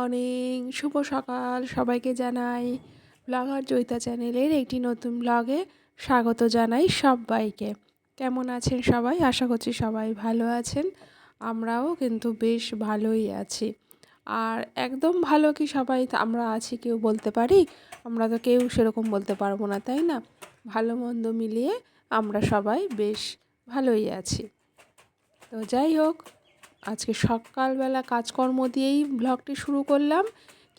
Morning, শুভ সকাল সবাইকে জানাই। ব্লগার জয়িতা চ্যানেলের একটি নতুন ব্লগে স্বাগত জানাই সবাইকে। কেমন আছেন সবাই? আশা করছি সবাই ভালো আছেন। আমরাও কিন্তু বেশ ভালোই আছি। আর একদম ভালো কি সবাই আমরা আছি কেউ বলতে পারি? আমরা তো কেউ সেরকম বলতে পারবো না, তাই না? ভালো মন্দ মিলিয়ে আমরা সবাই বেশ ভালোই আছি। তো যাই হোক, আজকে সকালবেলা কাজকর্ম দিয়েই ব্লগটি শুরু করলাম,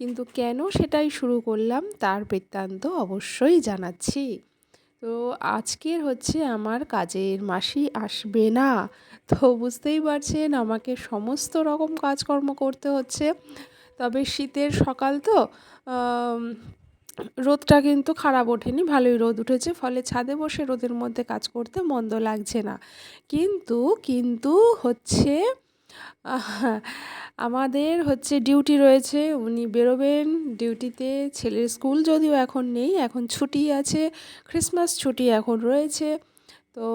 কিন্তু কেন সেটাই শুরু করলাম তার বৃত্তান্ত অবশ্যই জানাচ্ছি। তো আজকের হচ্ছে আমার কাজের মাসি আসবে না, তো বুঝতেই পারছেন আমাকে সমস্ত রকম কাজকর্ম করতে হচ্ছে। তবে শীতের সকাল তো রোদটা কিন্তু খারাপ ওঠেনি, ভালোই রোদ উঠেছে, ফলে ছাদে বসে রোদের মধ্যে কাজ করতে মন্দ লাগছে না। কিন্তু কিন্তু হচ্ছে আমাদের হচ্ছে ডিউটি রয়েছে, উনি বেরোবেন ডিউটিতে। ছেলের স্কুল যদিও এখন নেই, এখন ছুটি আছে, ক্রিসমাস ছুটি এখন রয়েছে। তো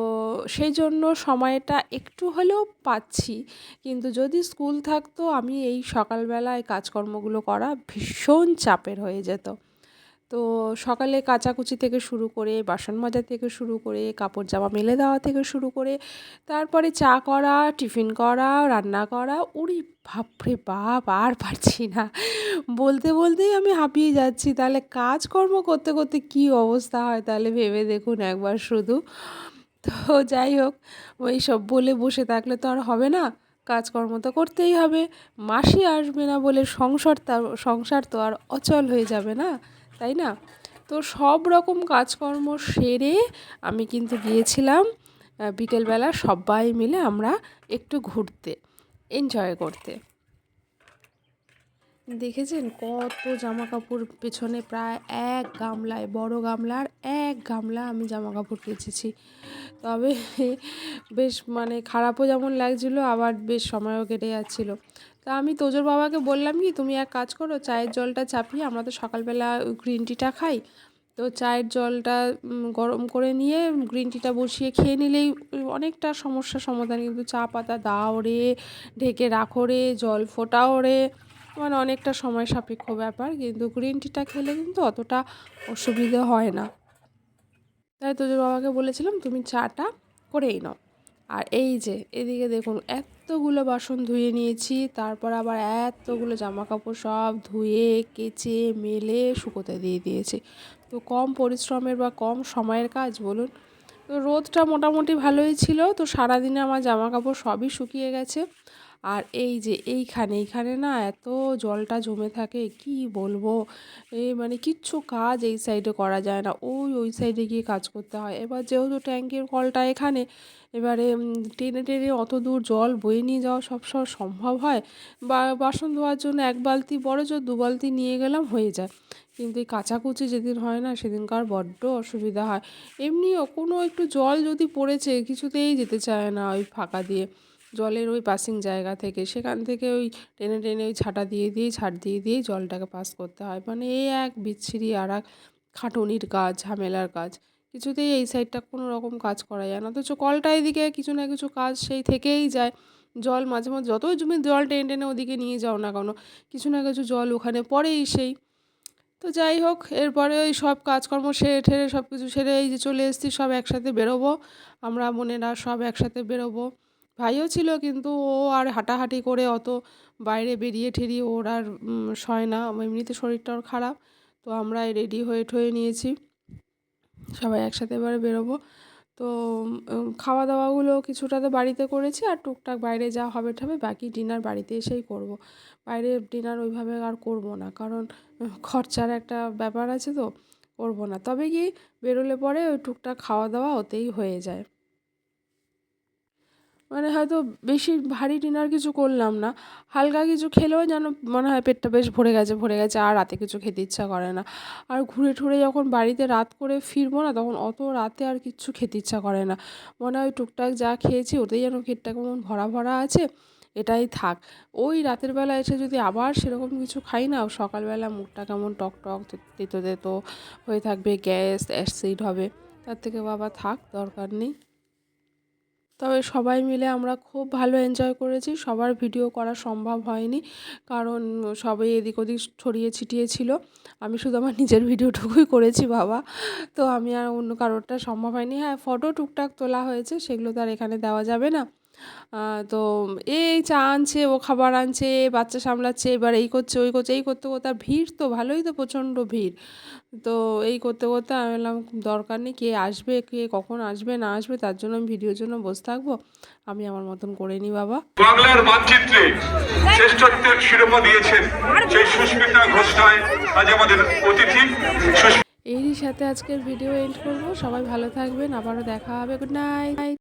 সেই জন্য সময়টা একটু হলেও পাচ্ছি, কিন্তু যদি স্কুল থাকতো আমি এই সকালবেলায় কাজকর্মগুলো করা ভীষণ চাপের হয়ে যেত। তো সকালে কাচাকুচি থেকে শুরু করে, বাসন মাজা থেকে শুরু করে, কাপড় জামা মেলে দেওয়া থেকে শুরু করে, তারপরে চা করা, টিফিন করা, রান্না করা, উরি বাপরে বাপ, আর পারছি না। বলতে বলতেই আমি হাঁপিয়ে যাচ্ছি। তাহলে কাজকর্ম করতে করতে কী অবস্থা হয় তাহলে ভেবে দেখুন একবার শুধু। তো যাই হোক, ওই সব বলে বসে থাকলে তো আর হবে না, কাজকর্ম তো করতেই হবে। মাসি আসবে না বলে সংসার তো আর অচল হয়ে যাবে না, তাই না? তো সব রকম কাজকর্ম সেরে আমি কিন্তু গিয়েছিলাম বিকেলবেলা সবাই মিলে আমরা একটু ঘুরতে, এনজয় করতে। দেখেছেন কত জামা কাপড় পেছনে, প্রায় এক গামলায়, বড় গামলার এক গামলা আমি জামা কাপড় কেচেছি। তবে বেশ মানে খারাপও যেমন লাগছিলো, আবার বেশ সময়ও কেটে যাচ্ছিলো। তা আমি তোজোর বাবাকে বললাম কি, তুমি এক কাজ করো, চায়ের জলটা চাপিয়ে, আমরা তো সকালবেলা গ্রিন টিটা খাই, তো চায়ের জলটা গরম করে নিয়ে গ্রিন টিটা বসিয়ে খেয়ে নিলেই অনেকটা সমস্যার সমাধান। কিন্তু চা পাতা দাও রে, ঢেকে রাখো রে, জল ফোটাও রে, মানে অনেকটা সময় সাপেক্ষ ব্যাপার। কিন্তু গ্রিন টিটা খেলে কিন্তু অতটা অসুবিধে হয় না। তাই তোজোর বাবাকে বলেছিলাম তুমি চাটা করেই নাও। আর এই যে এদিকে দেখুন, এতগুলো বাসন ধুয়ে নিয়েছি, তারপর আবার এতগুলো জামা কাপড় সব ধুয়ে কেচে মেলে শুকোতে দিয়ে দিয়েছি। তো কম পরিশ্রমের বা কম সময়ের কাজ বলুন। তো রোদটা মোটামুটি ভালোই ছিল, তো সারাদিনে আমার জামা কাপড় সবই শুকিয়ে গেছে। আর এই যে এইখানে না এত জলটা জমে থাকে, কি বলবো। মানে কিচ্ছু কাজ এই সাইডে করা যায় না, ওই সাইডে গিয়ে কাজ করতে হয়। এবার যেহেতু ট্যাঙ্কের কলটা এখানে, এবারে টেনে টেনে অত দূর জল বয়ে নিয়ে যাওয়া সবসময় সম্ভব হয়? বা বাসন ধোয়ার জন্য এক বালতি, বড় জোর দু বালতি নিয়ে গেলাম, হয়ে যায়। কিন্তু এই কাচাকুচি যেদিন হয় না, সেদিনকার বড্ড অসুবিধা হয়। এমনিও কোনো একটু জল যদি পড়েছে, কিছুতেই যেতে চায় না ওই ফাঁকা দিয়ে, জলের ওই পাসিং জায়গা থেকে, সেখান থেকে ওই টেনে টেনে ওই ছাটা দিয়ে ছাট দিয়ে জলটাকে পাস করতে হয়। মানে এই এক বিচ্ছিরি আর এক খাটুনির কাজ, ঝামেলার কাজ। কিছুতেই এই সাইডটা কোনো রকম কাজ করা যায় না, অথচ কলটা এদিকে কিছু না কিছু কাজ সেই থেকেই যায়। জল মাঝে মাঝে যতই তুমি জল টেনে টেনে ওদিকে নিয়ে যাও না কেন, কিছু না কিছু জল ওখানে পড়েই সেই। তো যাই হোক, এরপরে ওই সব কাজকর্ম সেরে ঠেরে সব কিছু সেরে এই যে চলে এসেছি, সব একসাথে বেরোবো, আমরা বোনেরা সব একসাথে বেরোবো। ভাইও ছিল, কিন্তু ও আর হাঁটাহাঁটি করে অত বাইরে বেরিয়ে ঠেরিয়ে ওর আর সয় না, এমনিতে শরীরটা ওর খারাপ। তো আমরা রেডি হয়ে ঠয়ে নিয়েছি, সবাই একসাথে এবারে বেরোবো। তো খাওয়া দাওয়াগুলো কিছুটা তো বাড়িতে করেছি, আর টুকটাক বাইরে যা হবে ঠাবে, বাকি ডিনার বাড়িতে এসেই করব। বাইরে ডিনার ওইভাবে আর করব না, কারণ খরচার একটা ব্যাপার আছে, তো করব না। তবে কি, বেরোলে পরে ওই টুকটাক খাওয়া দাওয়া ওতেই হয়ে যায়। মানে হয়তো বেশি ভারী ডিনার কিছু করলাম না, হালকা কিছু খেলেও যেন মনে হয় পেটটা বেশ ভরে গেছে, আর রাতে কিছু খেতে ইচ্ছা করে না। আর ঘুরে ঠুরে যখন বাড়িতে রাত করে ফিরবো না, তখন অত রাতে আর কিচ্ছু খেতে ইচ্ছা করে না। মনে হয় টুকটাক যা খেয়েছি ওতেই যেন পেটটা কেমন ভরা ভরা আছে, এটাই থাক। ওই রাতের বেলা এসে যদি আবার সেরকম কিছু খাই না, সকালবেলা মুখটা কেমন টক টক তেতো তেতো হয়ে থাকবে, গ্যাস অ্যাসিড হবে। তার থেকে বাবা থাক, দরকার নেই। তবে সবাই মিলে আমরা খুব ভালো এনজয় করেছি। সবার ভিডিও করা সম্ভব হয়নি, কারণ সবাই এদিক ওদিক ছড়িয়ে ছিটিয়ে ছিল। আমি শুধু আমার নিজের ভিডিওটুকুই করেছি বাবা, তো আমি আর অন্য কারোরটা সম্ভব হয়নি। হ্যাঁ, ফটো টুকটাক তোলা হয়েছে, সেগুলো তো আর এখানে দেওয়া যাবে না। তো এই চা আনছে, ও খাবার আনছে, এ বাচ্চা সামলাচ্ছে, এবার এই করছে ওই করছে, এই করতে করতে আর ভিড় তো ভালোই, তো প্রচণ্ড ভিড়। তো এই করতে করতে আমি বললাম দরকার নেই, কে আসবে কে কখন আসবে না আসবে তার জন্য আমি ভিডিওর জন্য বসে থাকবো, আমি আমার মতন করে নিই বাবা। বাংলার মানচিত্রে শ্রেষ্ঠত্বের শিরোপা দিয়েছেন সেই সুস্মিতা ঘোষায় আজ আমাদের অতিথি। এরই সাথে আজকের ভিডিও এন্ড করবো। সবাই ভালো থাকবেন, আবারও দেখা হবে। Good night.